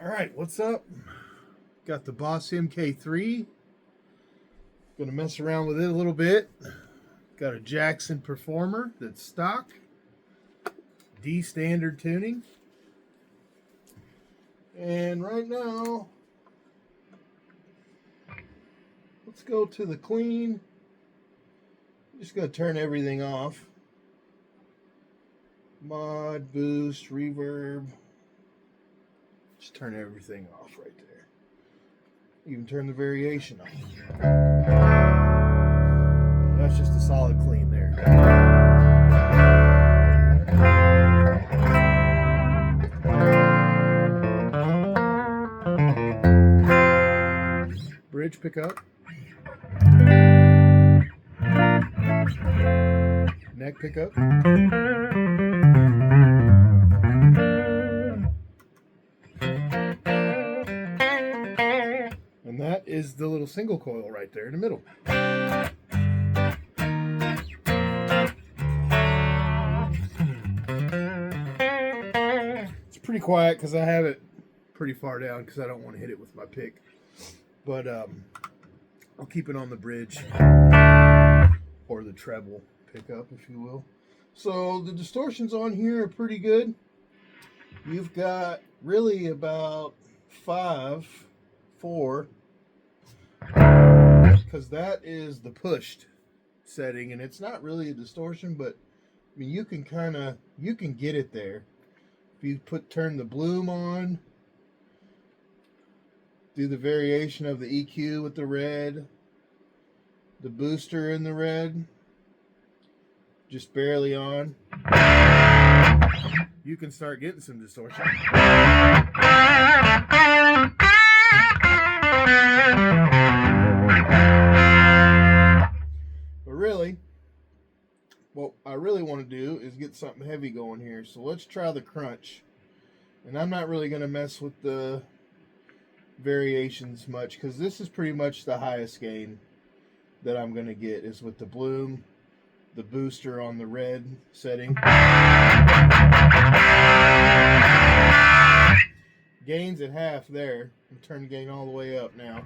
All right, what's up? Got the Boss MK3. Gonna mess around with it a little bit. Got a Jackson Performer that's stock, D standard tuning. And right now, let's go to the clean. Just gonna turn everything off. Mod, boost, reverb. Just turn everything off right there. Even turn the variation off. That's just a solid clean there. Bridge pickup. Neck pickup. And that is the little single coil right there in the middle. It's pretty quiet because I have it pretty far down because I don't want to hit it with my pick. But I'll keep it on the bridge or the treble pickup, if you will. So the distortions on here are pretty good. You've got really about 4, because that is the pushed setting, and it's not really a distortion, but I mean you can get it there. If you turn the bloom on, do the variation of the EQ with the red, the booster in the red, just barely on, you can start getting some distortion. But really, what I really want to do is get something heavy going here. So let's try the crunch. And I'm not really going to mess with the variations much because this is pretty much the highest gain that I'm going to get is with the bloom, the booster on the red setting. Gain's at half there. I'm turning the gain all the way up now.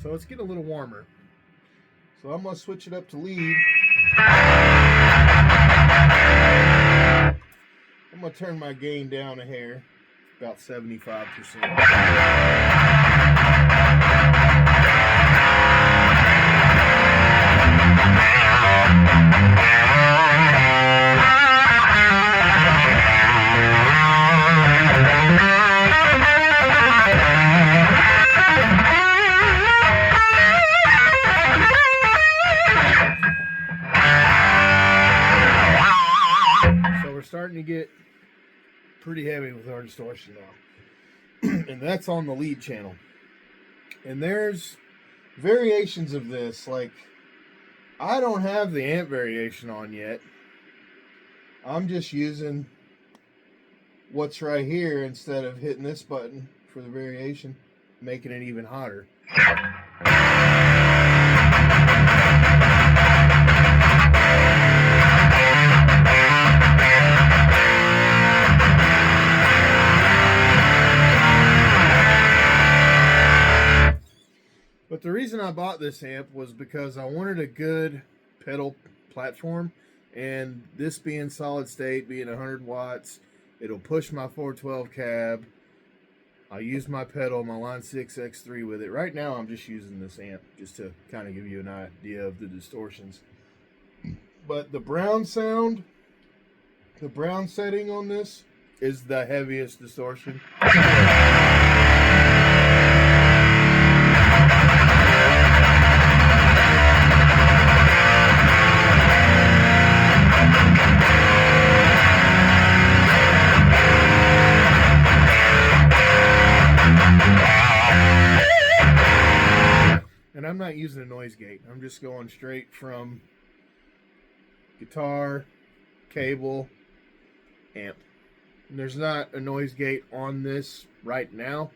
So it's getting a little warmer. So I'm going to switch it up to lead. I'm going to turn my gain down a hair, about 75%. Starting to get pretty heavy with our distortion now. And that's on the lead channel. And there's variations of this. Like, I don't have the amp variation on yet. I'm just using what's right here instead of hitting this button for the variation, making it even hotter. But the reason I bought this amp was because I wanted a good pedal platform, and this being solid state, being 100 watts, it'll push my 412 cab. I'll use my pedal, my Line 6 X3 with it. Right now I'm just using this amp just to kind of give you an idea of the distortions. But the brown sound, the brown setting on this is the heaviest distortion. And I'm not using a noise gate. I'm just going straight from guitar, cable, amp. And there's not a noise gate on this right now,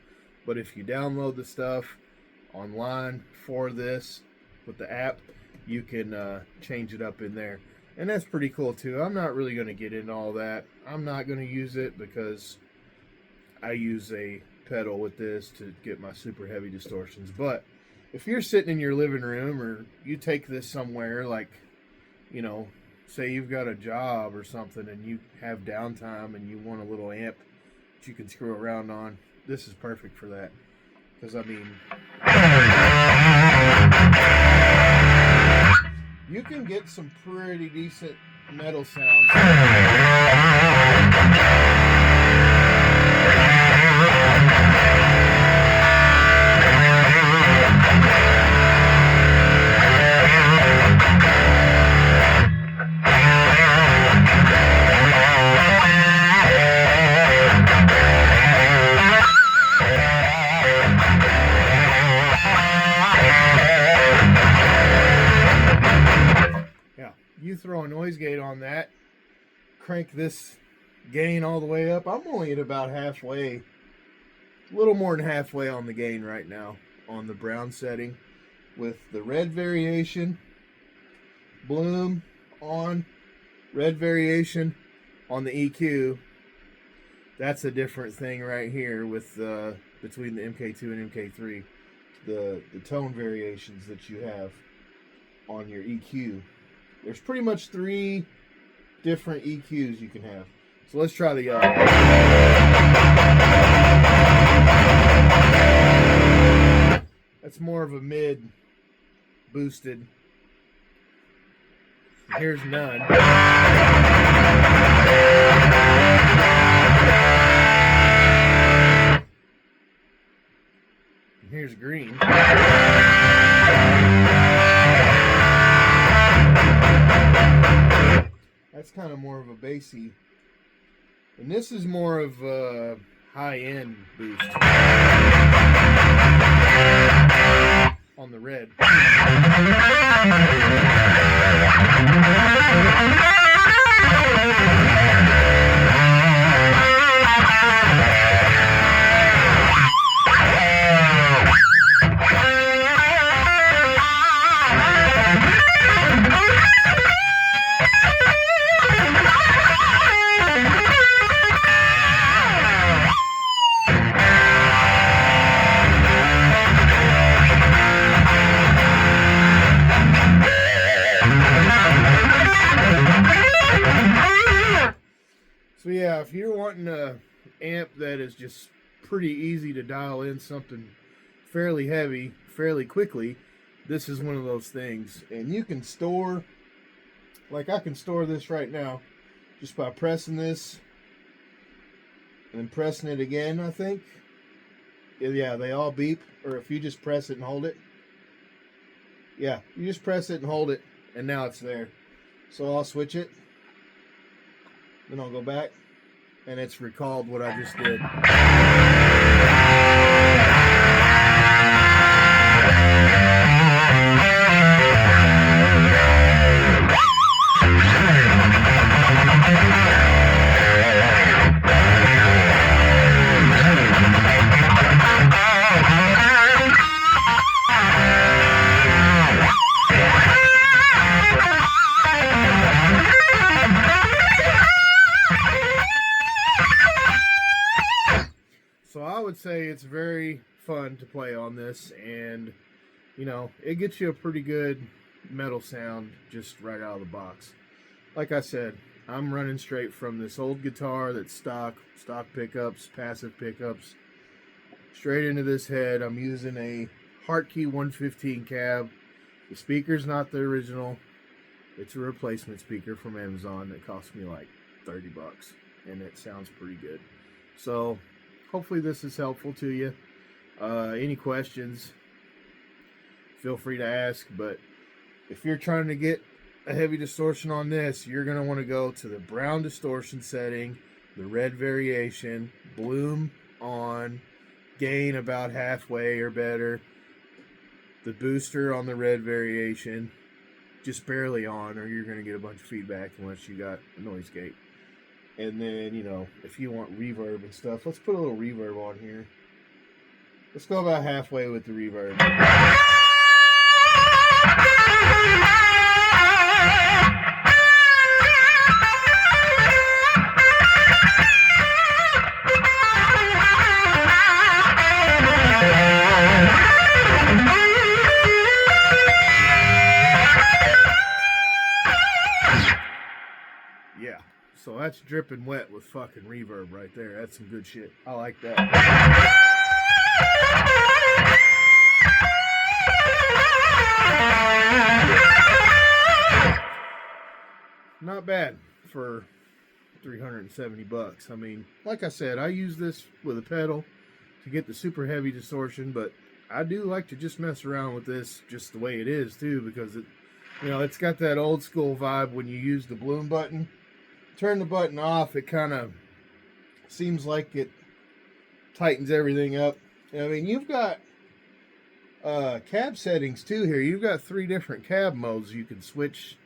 But if you download the stuff online for this with the app, you can change it up in there. And that's pretty cool too. I'm not really going to get into all that. I'm not going to use it because I use a pedal with this to get my super heavy distortions. But if you're sitting in your living room or you take this somewhere, like, you know, say you've got a job or something and you have downtime and you want a little amp that you can screw around on, this is perfect for that. Because, I mean, you can get some pretty decent metal sounds. You throw a noise gate on that, crank this gain all the way up. I'm only at about halfway, a little more than halfway on the gain right now on the brown setting with the red variation, bloom on, red variation on the EQ. That's a different thing right here with between the MK2 and MK3, the tone variations that you have on your EQ. There's pretty much 3 different EQs you can have. So let's try the yellow. That's more of a mid boosted. Here's none. And here's green. That's kind of more of a bassy. And this is more of a high-end boost on the red. So yeah, if you're wanting an amp that is just pretty easy to dial in something fairly heavy, fairly quickly, this is one of those things. And you can store, like I can store this right now, just by pressing this and pressing it again, I think. Yeah, they all beep. Or if you just press it and hold it. Yeah, you just press it and hold it, and now it's there. So I'll switch it. Then I'll go back, and it's recalled what I just did. So I would say it's very fun to play on this, and you know, it gets you a pretty good metal sound just right out of the box. Like I said, I'm running straight from this old guitar that's stock pickups, passive pickups, straight into this head. I'm using a Hartkey 115 cab. The speaker's not the original. It's a replacement speaker from Amazon that cost me like 30 bucks, and it sounds pretty good. So hopefully this is helpful to you. Any questions, feel free to ask. But if you're trying to get a heavy distortion on this, you're going to want to go to the brown distortion setting, the red variation, bloom on, gain about halfway or better, the booster on the red variation, just barely on, or you're going to get a bunch of feedback unless you got a noise gate. And then, you know, if you want reverb and stuff, let's put a little reverb on here. Let's go about halfway with the reverb. Yeah, so that's dripping wet with fucking reverb right there. That's some good shit. I like that. Not bad for 370 bucks. I mean, like I said, I use this with a pedal to get the super heavy distortion, but I do like to just mess around with this just the way it is too, because it, you know, it's got that old school vibe when you use the bloom button. Turn the button off, it kind of seems like it tightens everything up. I mean, you've got cab settings too here. You've got 3 different cab modes you can switch.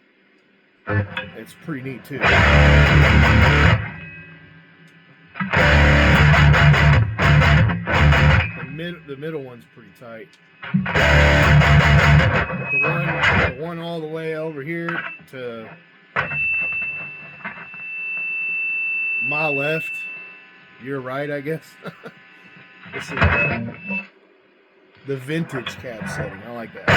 It's pretty neat too. The middle one's pretty tight. But the one all the way over here to my left, your right, I guess. This is the vintage cab setting. I like that.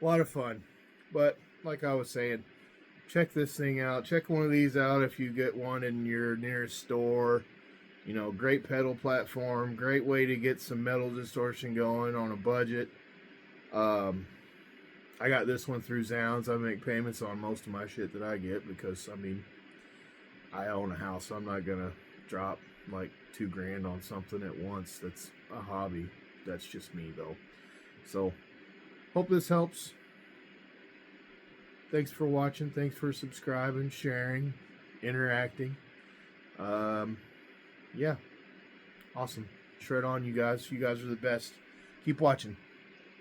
A lot of fun. But like I was saying, check this thing out. Check one of these out if you get one in your nearest store. You know, great pedal platform, great way to get some metal distortion going on a budget. I got this one through Zounds. I make payments on most of my shit that I get because, I mean, I own a house, so I'm not gonna drop like $2,000 on something at once. That's a hobby. That's just me though. So hope this helps. Thanks for watching. Thanks for subscribing, sharing, interacting. Yeah, awesome. Shred on, you guys. You guys are the best. Keep watching.